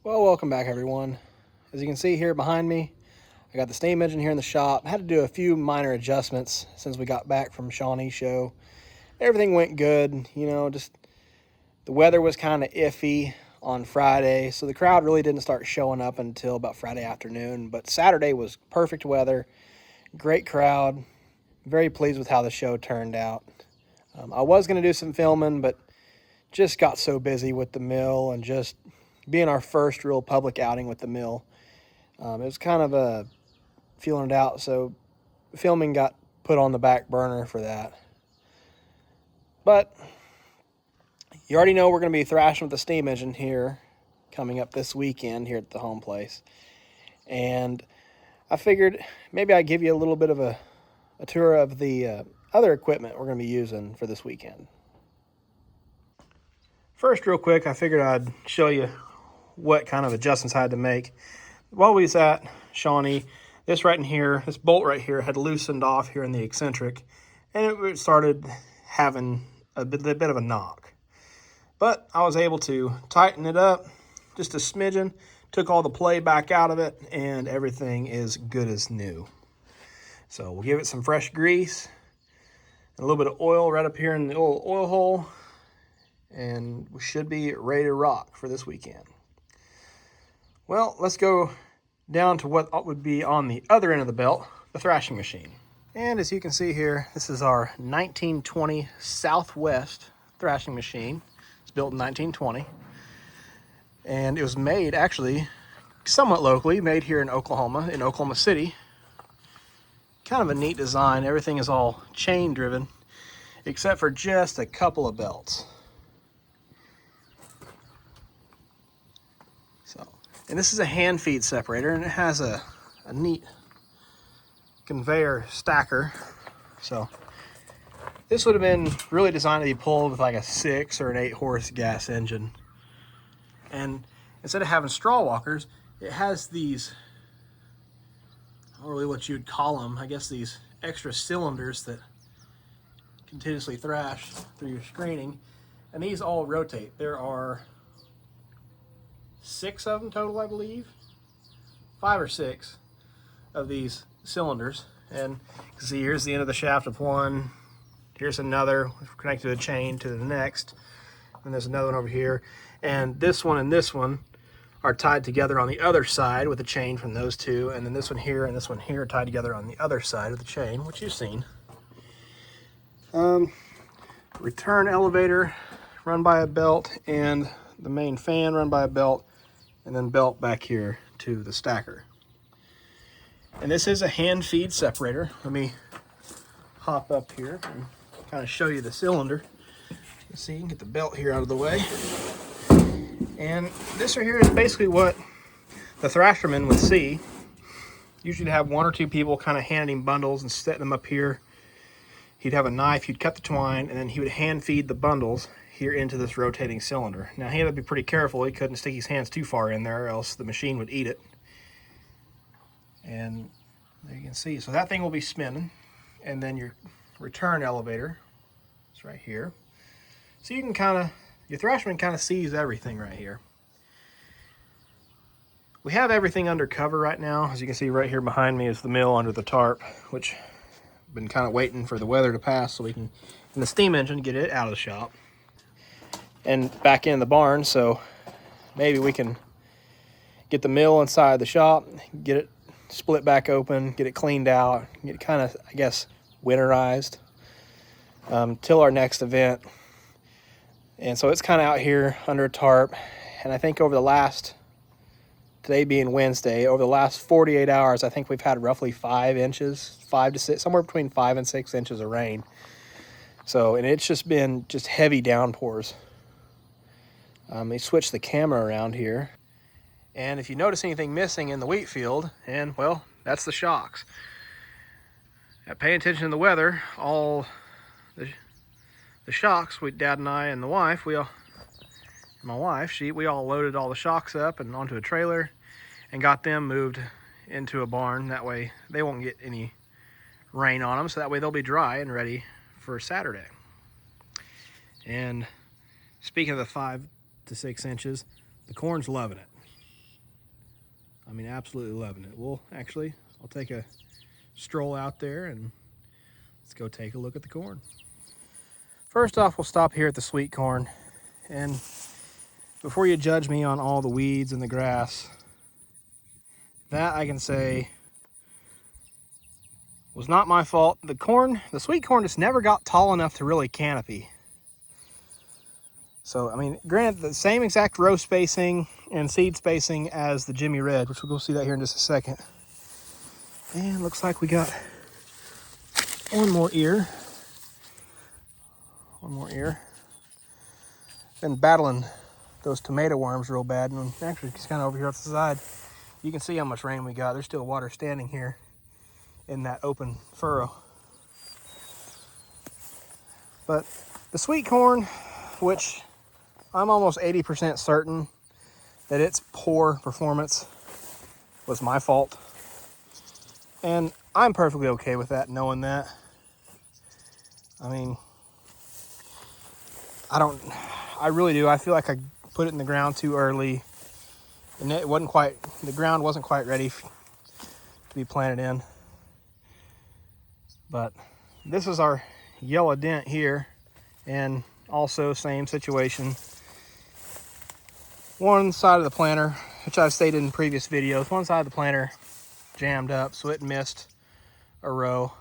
Well, welcome back everyone. As you can see here behind me, I got the steam engine here in the shop. I had to do a few minor adjustments since we got back from Shawnee's show. Everything went good, just the weather was kind of iffy on Friday, so the crowd really didn't start showing up until about Friday afternoon. But Saturday was perfect weather, great crowd. Very pleased with how the show turned out. I was going to do some filming, but just got so busy with the mill and just being our first real public outing with the mill. It was kind of a feeling it out, so filming got put on the back burner for that. But you already know we're going to be thrashing with the steam engine here coming up this weekend here at the home place. And I figured maybe I'd give you a little bit of a tour of the other equipment we're going to be using for this weekend. First, real quick, I figured I'd show you what kind of adjustments I had to make. While we was at Shawnee, this right in here, this bolt right here had loosened off here in the eccentric, and it started having a bit of a knock. But I was able to tighten it up just a smidgen, took all the play back out of it, and everything is good as new. So we'll give it some fresh grease, and a little bit of oil right up here in the oil hole, and we should be ready to rock for this weekend. Well, let's go down to what would be on the other end of the belt, the thrashing machine. And as you can see here, this is our 1920 Southwest thrashing machine. It's built in 1920. And it was made actually somewhat locally, made here in Oklahoma City. Kind of a neat design. Everything is all chain driven, except for just a couple of belts. And this is a hand feed separator, and it has a neat conveyor stacker. So this would have been really designed to be pulled with like a 6 or an 8 horse gas engine. And instead of having straw walkers, it has these, I don't know really what you'd call them, I guess these extra cylinders that continuously thrash through your screening. And these all rotate. There are 6 of them total, I believe. 5 or 6 of these cylinders. And you can see here's the end of the shaft of one. Here's another connected to a chain to the next. And there's another one over here. And this one and this one are tied together on the other side with a chain from those two. And then this one here and this one here are tied together on the other side of the chain, which you've seen. Return elevator run by a belt, and the main fan run by a belt, and then belt back here to the stacker. And this is a hand feed separator. Let me hop up here and kind of show you the cylinder. You see, you can get the belt here out of the way. And this right here is basically what the thrasherman would see. Usually to have 1 or 2 people kind of handing him bundles and setting them up here. He'd have a knife, he'd cut the twine, and then he would hand feed the bundles here into this rotating cylinder. Now he had to be pretty careful. He couldn't stick his hands too far in there or else the machine would eat it. And there you can see. So that thing will be spinning. And then your return elevator is right here. So you can your thrashman kind of sees everything right here. We have everything under cover right now. As you can see right here behind me is the mill under the tarp, which I've been kind of waiting for the weather to pass so we can, and the steam engine, get it out of the shop and back in the barn, so maybe we can get the mill inside the shop, get it split back open, get it cleaned out, get it kind of, I guess, winterized till our next event. And so it's kind of out here under a tarp, and I think today being Wednesday, over the last 48 hours, I think we've had roughly 5 inches, 5 to 6, somewhere between 5 and 6 inches of rain. So, and it's just been heavy downpours. They switched the camera around here. And if you notice anything missing in the wheat field, and well, that's the shocks. Paying attention to the weather, all the shocks, Dad and I and the wife, we all loaded all the shocks up and onto a trailer and got them moved into a barn. That way they won't get any rain on them, so that way they'll be dry and ready for Saturday. And speaking of the 5 to 6 inches, the corn's loving it. I mean, absolutely loving it. I'll take a stroll out there and let's go take a look at the corn. First off, we'll stop here at the sweet corn. And before you judge me on all the weeds and the grass, that I can say was not my fault. The sweet corn just never got tall enough to really canopy. So, I mean, granted, the same exact row spacing and seed spacing as the Jimmy Red, which we'll go see that here in just a second. And looks like we got one more ear. Been battling those tomato worms real bad, and actually it's kind of over here off the side. You can see how much rain we got. There's still water standing here in that open furrow. But the sweet corn, which I'm almost 80% certain that its poor performance was my fault. And I'm perfectly okay with that, knowing that. I mean, I really do. I feel like I put it in the ground too early. And the ground wasn't quite ready to be planted in. But this is our yellow dent here. And also same situation. One side of the planter, which I've stated in previous videos, one side of the planter jammed up, so it missed a row.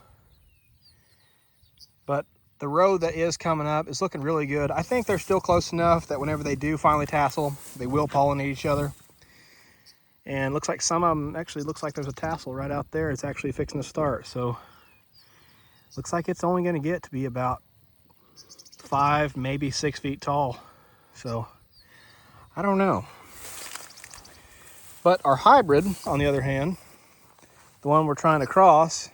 But the row that is coming up is looking really good. I think they're still close enough that whenever they do finally tassel, they will pollinate each other. And looks like some of them, actually looks like there's a tassel right out there. It's actually fixing to start. So looks like it's only going to get to be about 5, maybe 6 feet tall. So I don't know. But our hybrid, on the other hand, the one we're trying to cross,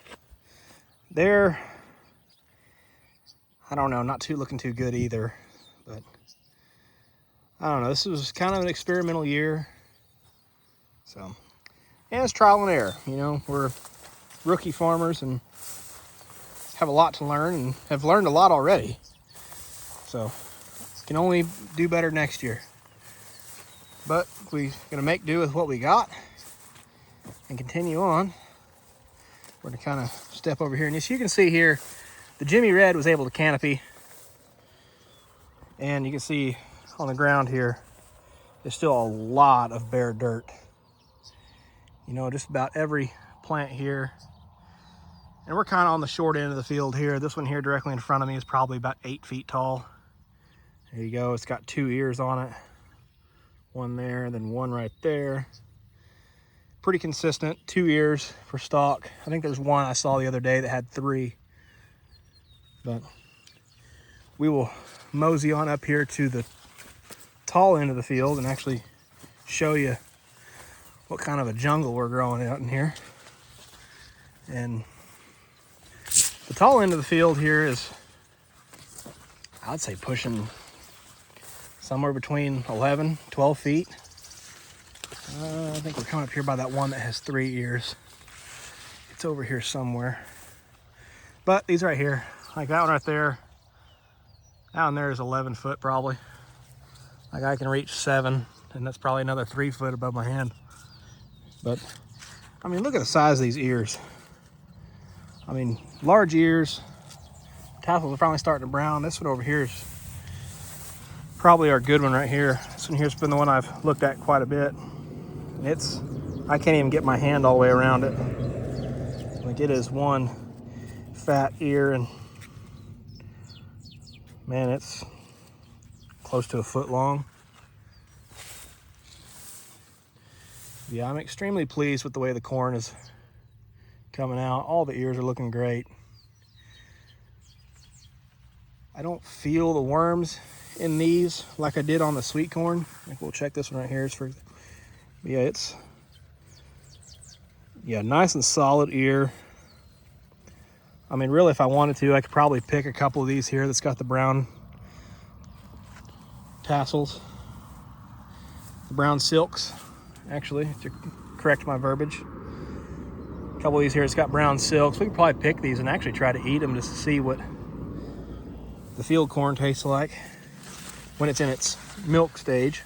they're, I don't know, not looking too good either. But I don't know, this was kind of an experimental year. So, and it's trial and error. You know, we're rookie farmers and have a lot to learn and have learned a lot already. So, can only do better next year. But we're gonna make do with what we got and continue on. We're gonna kind of step over here, and as you can see here, the Jimmy Red was able to canopy, and you can see on the ground here, there's still a lot of bare dirt. You know, just about every plant here, and we're kind of on the short end of the field here. This one here directly in front of me is probably about 8 feet tall. There you go. It's got 2 ears on it. One there, and then one right there. Pretty consistent, 2 ears for stalk. I think there's one I saw the other day that had 3. But we will mosey on up here to the tall end of the field and actually show you what kind of a jungle we're growing out in here. And the tall end of the field here is, I'd say, pushing somewhere between 11, 12 feet. I think we're coming up here by that one that has 3 ears. It's over here somewhere. But these right here, like that one right there, that one there is 11 foot probably. Like I can reach 7, and that's probably another 3 foot above my hand. But, I mean, look at the size of these ears. I mean, large ears. Tassels are finally starting to brown. This one over here is probably our good one right here. This one here's been the one I've looked at quite a bit. I can't even get my hand all the way around it. Like, it is one fat ear, and man, it's close to a foot long. Yeah, I'm extremely pleased with the way the corn is coming out. All the ears are looking great. I don't feel the worms in these like I did on the sweet corn. Like, we'll check this one right here. Yeah, nice and solid ear. I mean, really, if I wanted to, I could probably pick a couple of these here that's got the brown tassels, the brown silks, actually, to correct my verbiage. A couple of these here, it's got brown silks. We could probably pick these and actually try to eat them just to see what the field corn tastes like when it's in its milk stage.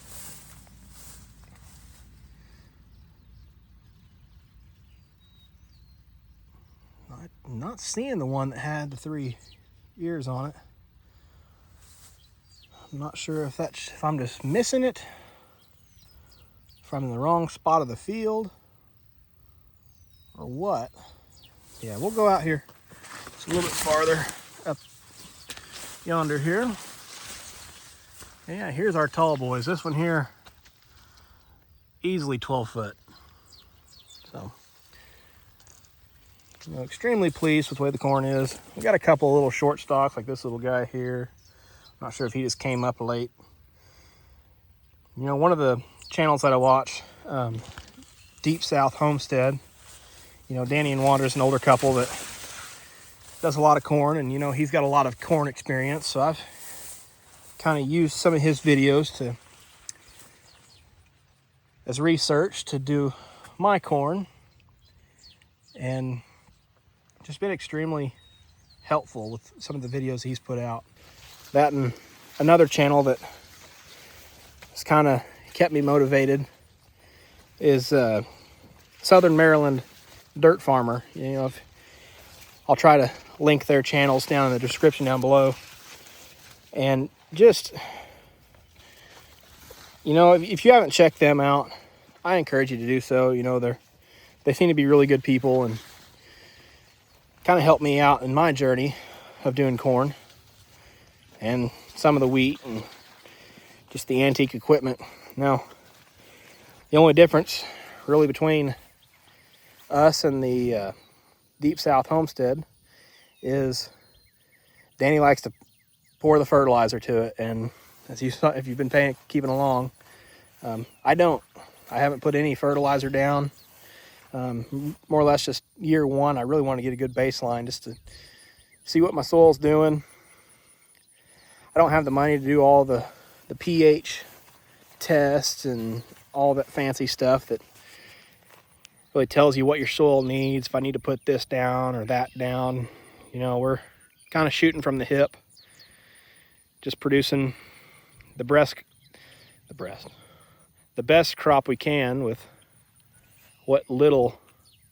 not seeing the one that had the 3 ears on it. I'm not sure if I'm just missing it, if I'm in the wrong spot of the field, or what. Yeah, we'll go out here just a little bit farther up yonder here. Yeah, here's our tall boys. This one here, easily 12 foot. So, you know, extremely pleased with the way the corn is. We got a couple of little short stalks, like this little guy here. Not sure if he just came up late. You know, one of the channels that I watch, Deep South Homestead, you know, Danny and Wander's an older couple that does a lot of corn, and you know, he's got a lot of corn experience, so I've kind of used some of his videos as research to do my corn, and just been extremely helpful with some of the videos he's put out. That and another channel that has kind of kept me motivated is Southern Maryland Dirt Farmer. You know, I'll try to link their channels down in the description down below. And just, you know, if you haven't checked them out, I encourage you to do so. You know, they seem to be really good people and kind of helped me out in my journey of doing corn and some of the wheat and just the antique equipment. Now, the only difference really between us and the Deep South Homestead is Danny likes to pour the fertilizer to it, and as you saw, if you've been keeping along, I don't. I haven't put any fertilizer down. More or less just year one, I really want to get a good baseline just to see what my soil's doing. I don't have the money to do all the pH tests and all that fancy stuff that really tells you what your soil needs, if I need to put this down or that down. You know, we're kind of shooting from the hip, just producing the best crop we can with what little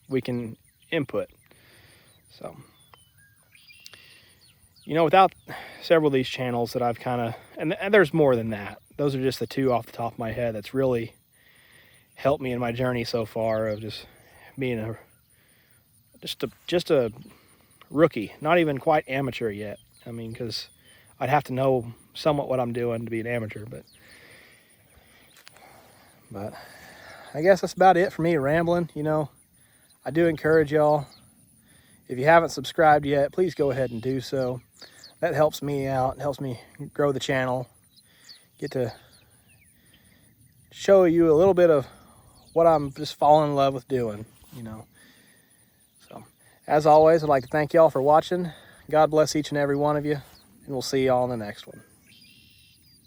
we can input. So, you know, without several of these channels that I've kind of, and there's more than that. Those are just the two off the top of my head that's really helped me in my journey so far of just being just a rookie, not even quite amateur yet. I mean, because I'd have to know somewhat what I'm doing to be an amateur, but I guess that's about it for me rambling. You know, I do encourage y'all, if you haven't subscribed yet, please go ahead and do so. That helps me out, it helps me grow the channel, get to show you a little bit of what I'm just falling in love with doing, you know. So, as always, I'd like to thank y'all for watching. God bless each and every one of you, and we'll see y'all in the next one.